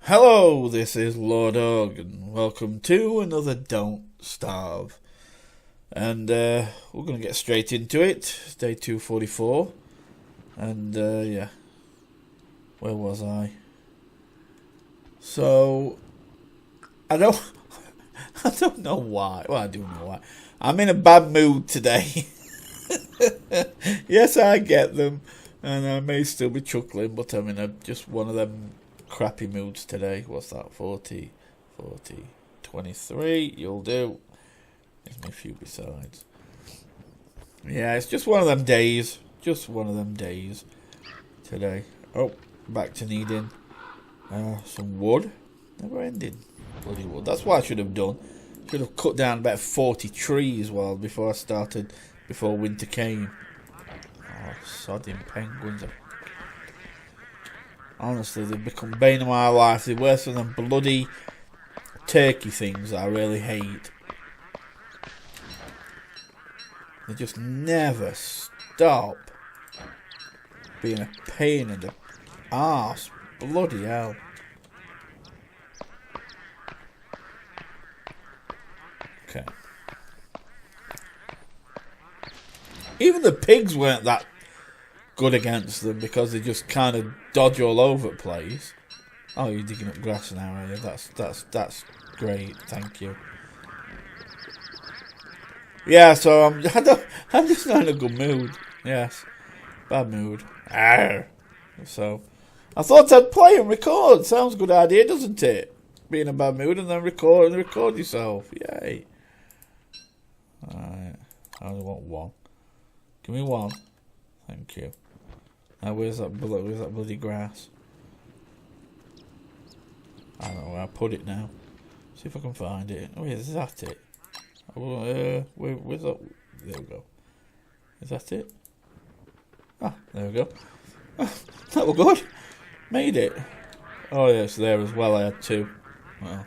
Hello, this is LordUg, and welcome to another Don't Starve. And we're going to get straight into it. Day 244. And yeah, where was I? So, I don't know why. Well, I do know why. I'm in a bad mood today. Yes, I get them, and I may still be chuckling, but I'm in just one of them crappy moods today. What's that? 40, 23. You'll do. There's my few besides. Yeah, it's just one of them days. Just one of them days today. Oh, back to needing some wood. Never ending bloody wood. That's what I should have done. Should have cut down about 40 trees before I started. Before winter came. Oh, sodding penguins. Honestly, they've become bane of my life. They're worse than them bloody turkey things that I really hate. They just never stop being a pain in the arse. Bloody hell. Okay. Even the pigs weren't that good against them because they just kind of dodge all over the place. Oh, you're digging up grass now, are you? That's great. Thank you. Yeah, so I'm just not in a good mood. Yes, bad mood. Arr. So I thought I'd play and record. Sounds a good idea, doesn't it? Be in a bad mood and then record yourself. Yay. Alright. I only want one. Give me one. Thank you. Now where's that bloody grass? I don't know where I put it now. See if I can find it. Oh, yeah, is that it? Where's that? There we go. Is that it? Ah, there we go. Oh, that was good. Made it. Oh, yeah, it's there as well. I had two. Well.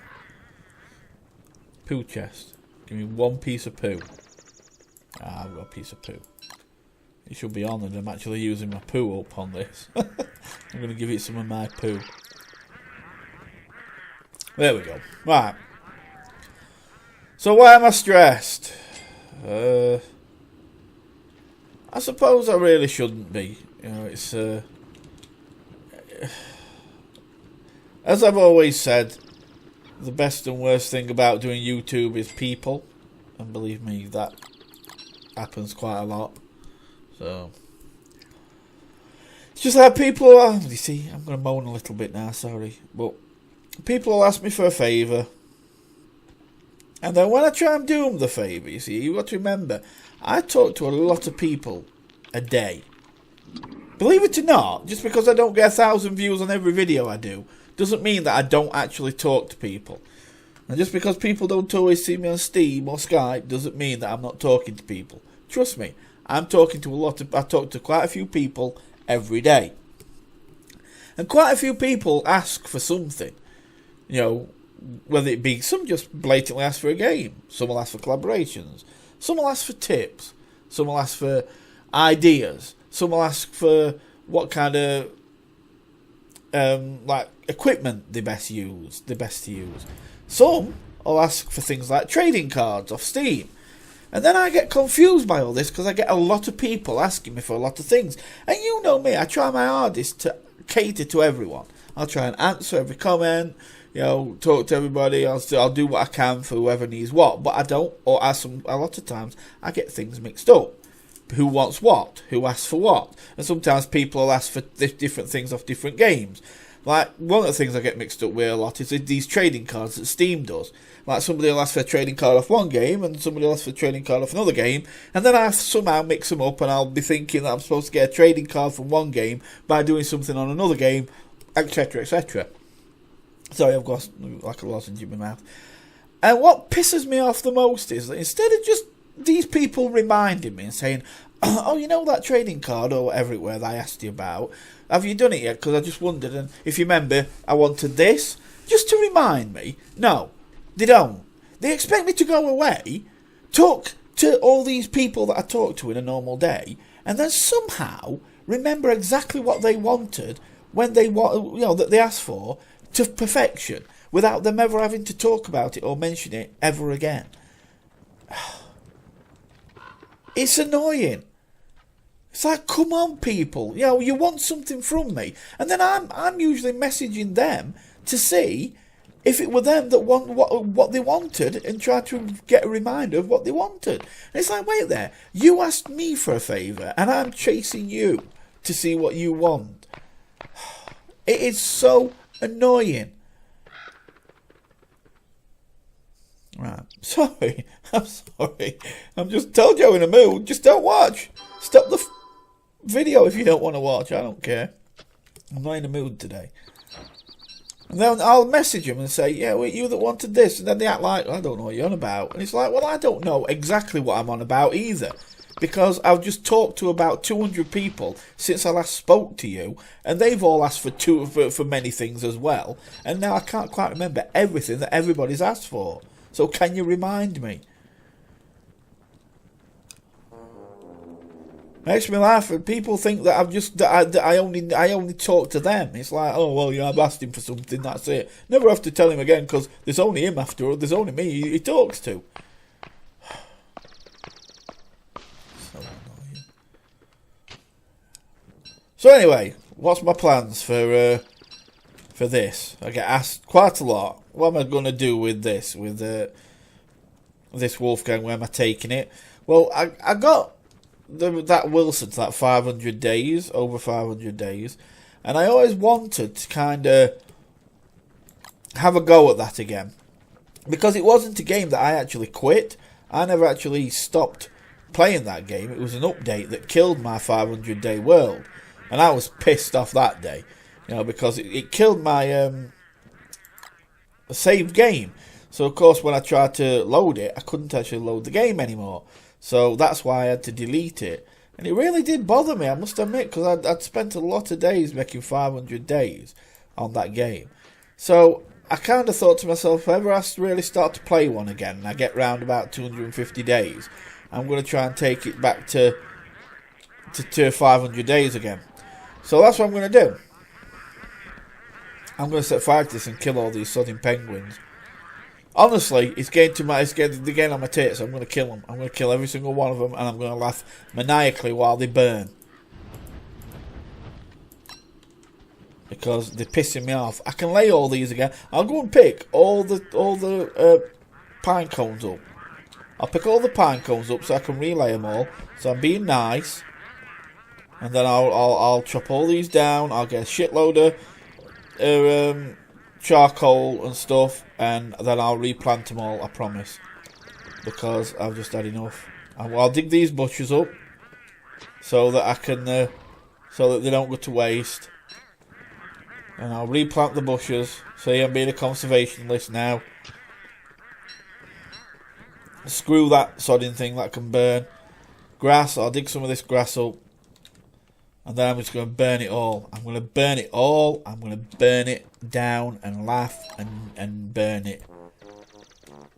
Poo chest. Give me one piece of poo. Ah, I've got a piece of poo. You should be honoured. I'm actually using my poo up on this. I'm going to give it some of my poo. There we go. Right. So why am I stressed? I suppose I really shouldn't be. You know, it's as I've always said, the best and worst thing about doing YouTube is people, and believe me, that happens quite a lot. So it's just like people. You see, I'm going to moan a little bit now. Sorry, but people will ask me for a favour. And then when I try and do them the favour, you see, you've got to remember, I talk to a lot of people a day. Believe it or not, just because I don't get 1,000 views on every video I do, doesn't mean that I don't actually talk to people. And just because people don't always see me on Steam or Skype, doesn't mean that I'm not talking to people. Trust me, I talk to quite a few people every day. And quite a few people ask for something. You know, whether it be, some just blatantly ask for a game, some will ask for collaborations, some will ask for tips, some will ask for ideas, some will ask for what kind of like equipment they best to use. Some will ask for things like trading cards off Steam. And then I get confused by all this because I get a lot of people asking me for a lot of things. And you know me, I try my hardest to cater to everyone. I'll try and answer every comment. You know, talk to everybody. I'll do what I can for whoever needs what, but I don't. Or a lot of times I get things mixed up. Who wants what? Who asks for what? And sometimes people will ask for different things off different games. Like one of the things I get mixed up with a lot is these trading cards that Steam does. Like somebody will ask for a trading card off one game, and somebody will ask for a trading card off another game, and then I somehow mix them up, and I'll be thinking that I'm supposed to get a trading card from one game by doing something on another game, etc., etc. Sorry, I've got like a lozenge in my mouth. And what pisses me off the most is that instead of just these people reminding me and saying, oh, you know that trading card or whatever it were that I asked you about, have you done it yet? Because I just wondered, and if you remember, I wanted this. Just to remind me. No, they don't. They expect me to go away, talk to all these people that I talk to in a normal day, and then somehow remember exactly what they wanted when they that they asked for, to perfection without them ever having to talk about it or mention it ever again. It's annoying. It's like, come on, people. You know, you want something from me. And then I'm usually messaging them to see if it were them that want what they wanted and try to get a reminder of what they wanted. And it's like, wait there. You asked me for a favour and I'm chasing you to see what you want. It is so annoying. Right. Sorry. I'm sorry. I'm just told you I'm in a mood. Just don't watch. Stop the video if you don't want to watch. I don't care. I'm not in a mood today. And then I'll message them and say, yeah, well, you that wanted this. And then they act like, I don't know what you're on about. And it's like, well, I don't know exactly what I'm on about either. Because I've just talked to about 200 people since I last spoke to you. And they've all asked for many things as well. And now I can't quite remember everything that everybody's asked for. So can you remind me? Makes me laugh, and people think that I only talk to them. It's like, oh well, yeah, I've asked him for something. That's it. Never have to tell him again because there's only him after all. There's only me he talks to. So annoying. So anyway, what's my plans for this? I get asked quite a lot. What am I going to do with this? With this Wolfgang? Where am I taking it? Well, I got that Wilson to that 500 days, over 500 days, and I always wanted to kind of have a go at that again, because it wasn't a game that I actually quit. I never actually stopped playing that game. It was an update that killed my 500 day world, and I was pissed off that day, you know, because it killed my saved game. So of course when I tried to load it, I couldn't actually load the game anymore. So that's why I had to delete it. And it really did bother me, I must admit, because I'd spent a lot of days making 500 days on that game. So I kind of thought to myself, if ever I really start to play one again and I get round about 250 days, I'm going to try and take it back to 500 days again. So that's what I'm going to do. I'm going to set fire to this and kill all these sodding penguins. Honestly, it's getting on my tits. I'm going to kill them. I'm going to kill every single one of them, and I'm going to laugh maniacally while they burn, because they're pissing me off. I can lay all these again. I'll go and pick all the pine cones up. I'll pick all the pine cones up so I can relay them all. So I'm being nice, and then I'll chop all these down. I'll get a shitload of charcoal and stuff, and then I'll replant them all, I promise, because I've just had enough. I'll dig these bushes up so that I can so that they don't go to waste, and I'll replant the bushes. See, I'm being a conservationist now. Screw that sodding thing that can burn. Grass, I'll dig some of this grass up, and then I'm just going to burn it all. I'm going to burn it all. I'm going to burn it down and laugh and burn it.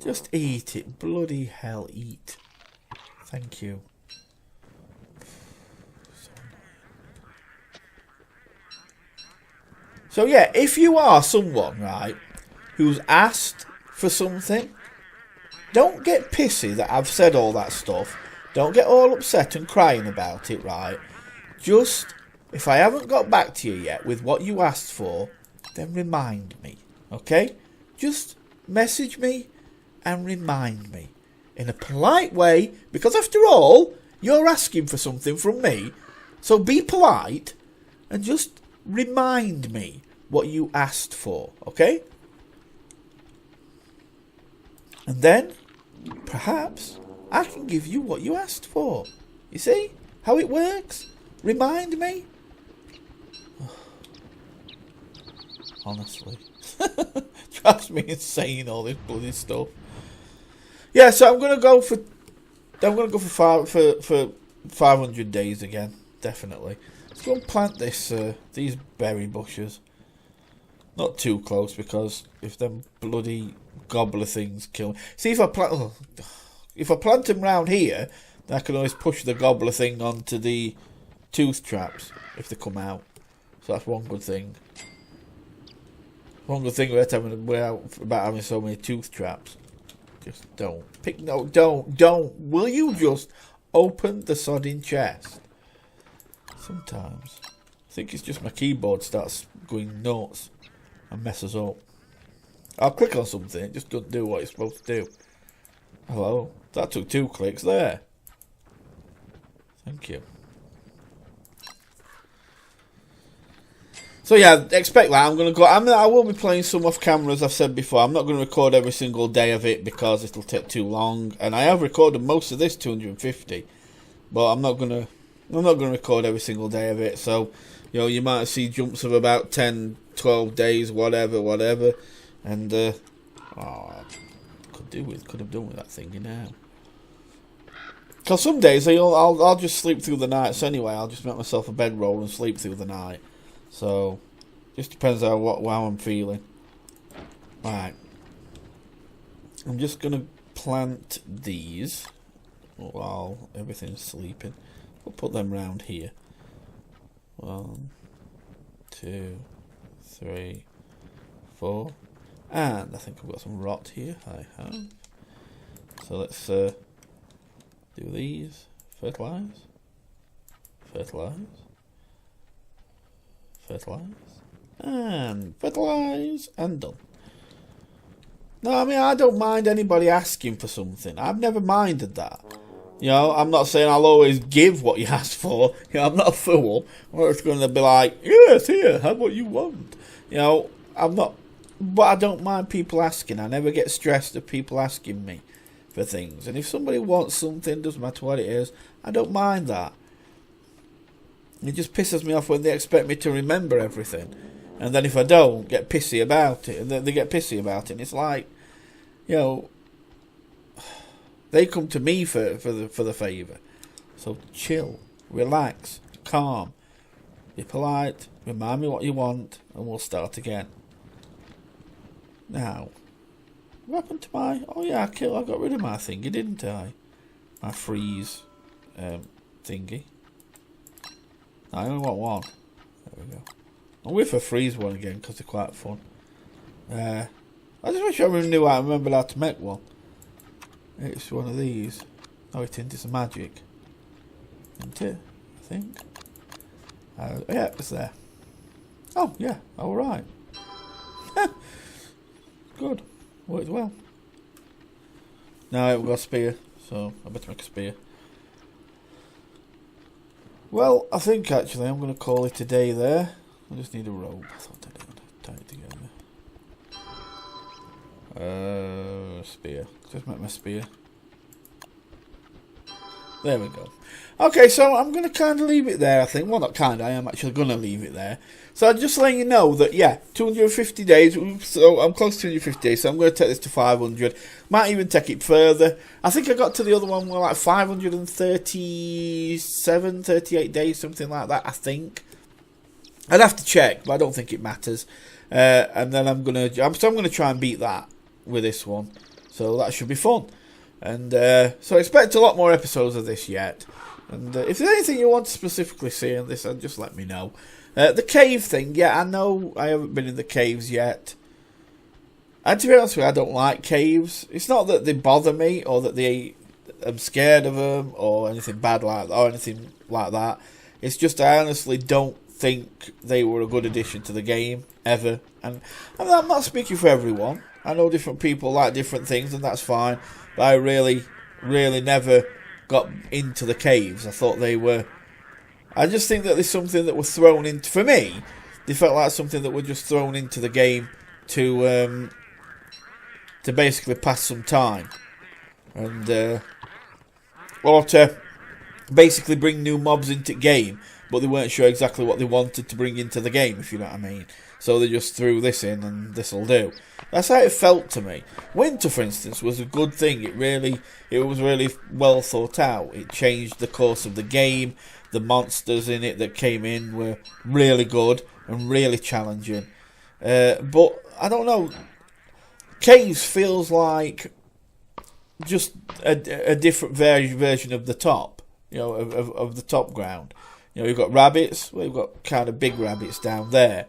Just eat it. Bloody hell, eat. Thank you. So yeah, if you are someone, right, who's asked for something, don't get pissy that I've said all that stuff. Don't get all upset and crying about it, right? Just, if I haven't got back to you yet with what you asked for, then remind me, okay? Just message me and remind me in a polite way, because after all, you're asking for something from me, so be polite and just remind me what you asked for, okay? And then, perhaps, I can give you what you asked for. You see how it works? Remind me. Honestly, drives me insane, all this bloody stuff. Yeah, so I'm gonna go for 500 days again, definitely. Let's go and plant these berry bushes. Not too close, because if them bloody gobbler things kill me. See, if I plant them round here, then I can always push the gobbler thing onto the tooth traps if they come out. So that's one good thing. One good thing about having so many tooth traps. Just don't. Don't. Will you just open the sodding chest? Sometimes. I think it's just my keyboard starts going nuts and messes up. I'll click on something, it just doesn't do what it's supposed to do. Hello? That took 2 clicks there. Thank you. So yeah, expect that. I will be playing some off camera, as I've said before. I'm not going to record every single day of it because it'll take too long. And I have recorded most of this 250, but I'm not going to record every single day of it. So, you know, you might see jumps of about 10, 12 days, whatever. And could have done with that thingy now. Because some days I'll just sleep through the nights anyway. I'll just make myself a bedroll and sleep through the night. So, just depends how I'm feeling. Right. I'm just going to plant these while everything's sleeping. We'll put them round here. 1, 2, 3, 4. And I think I've got some rot here. I have. So let's do these. Fertilise. And fertilise. And done. No, I mean, I don't mind anybody asking for something. I've never minded that. You know, I'm not saying I'll always give what you ask for. You know, I'm not a fool. I'm just going to be like, yes, here, have what you want. You know, I'm not. But I don't mind people asking. I never get stressed at people asking me for things. And if somebody wants something, doesn't matter what it is, I don't mind that. It just pisses me off when they expect me to remember everything. And then if I don't, get pissy about it. And then they get pissy about it. And it's like, you know, they come to me for the favour. So chill, relax, calm, be polite, remind me what you want, and we'll start again. Now, what happened to my... Oh yeah, I got rid of my thingy, didn't I? My freeze thingy. I only want one. There we go. I'll wait for freeze one again because they're quite fun. I just wish I remembered how to make one. It's one of these. Oh, it isn't. It's a magic. Isn't it? I think. Yeah, it's there. Oh, yeah. Alright. Good. Worked well. Now I've got a spear, so I better make a spear. Well, I think actually I'm going to call it a day there. I just need a rope. I thought I did. Tie it together. Spear. Just make my spear. There we go. Okay, so I'm going to kind of leave it there, I think. Well, not kind of. I am actually going to leave it there. So I'm just letting you know that, yeah, 250 days. So I'm close to 250 days, so I'm going to take this to 500. Might even take it further. I think I got to the other one like 537, 38 days, something like that, I think. I'd have to check, but I don't think it matters. And then I'm going to try and beat that with this one. So that should be fun. And so expect a lot more episodes of this yet. And if there's anything you want to specifically see in this, then just let me know. The cave thing, yeah, I know I haven't been in the caves yet. And to be honest with you, I don't like caves. It's not that they bother me or that I'm scared of them or anything bad like that or anything like that. It's just I honestly don't think they were a good addition to the game ever. And I'm not speaking for everyone. I know different people like different things, and that's fine. But I really never got into the caves. I thought they were... I just think that there's something that was thrown into... For me, they felt like something that were just thrown into the game to basically pass some time. And... or to basically bring new mobs into the game, but they weren't sure exactly what they wanted to bring into the game, if you know what I mean. So they just threw this in, and this'll do. That's how it felt to me. Winter, for instance, was a good thing. It was really well thought out. It changed the course of the game. The monsters in it that came in were really good and really challenging. But I don't know. Caves feels like just a different version of the top. You know, of the top ground. You know, you've got rabbits. Well, you've got kind of big rabbits down there.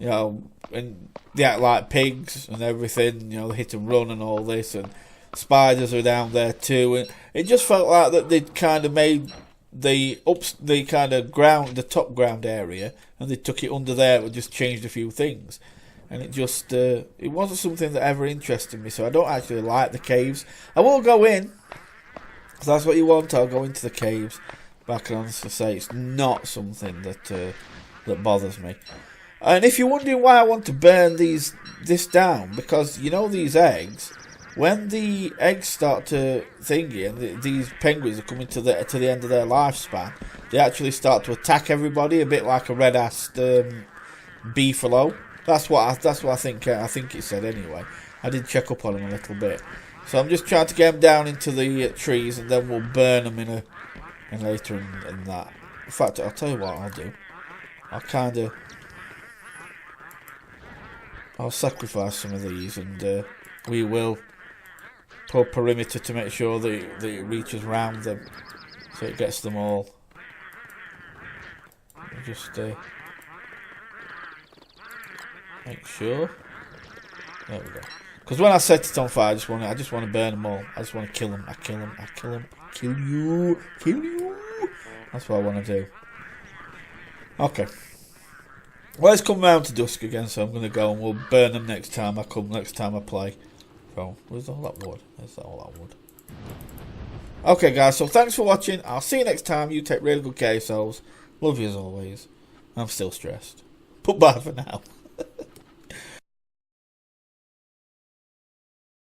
you know, and they act like pigs and everything, you know, hit and run and all this, and spiders are down there too, and it just felt like that they'd kind of made the top ground area, and they took it under there and just changed a few things, and it just it wasn't something that ever interested me. So I don't actually like the caves. I will go in, because that's what you want. I'll go into the caves, but I can honestly say it's not something that bothers me. And if you're wondering why I want to burn this down, because you know these eggs, when the eggs start to thingy and these penguins are coming to the end of their lifespan, they actually start to attack everybody, a bit like a red-assed beefalo. That's what I think. I think it said anyway. I did check up on them a little bit, so I'm just trying to get them down into the trees, and then we'll burn them in later in that. In fact, I'll tell you what I'll do. I'll sacrifice some of these, and we will put a perimeter to make sure that it reaches round them, so it gets them all. Just make sure. There we go. Because when I set it on fire, I just want to burn them all. I just want to kill them. I kill them. Kill you. That's what I want to do. Okay. Well, it's come round to dusk again, so I'm going to go and we'll burn them next time I play. So, where's all that wood? There's all that wood. Okay, guys, so thanks for watching. I'll see you next time. You take really good care of yourselves. Love you as always. I'm still stressed. But bye for now.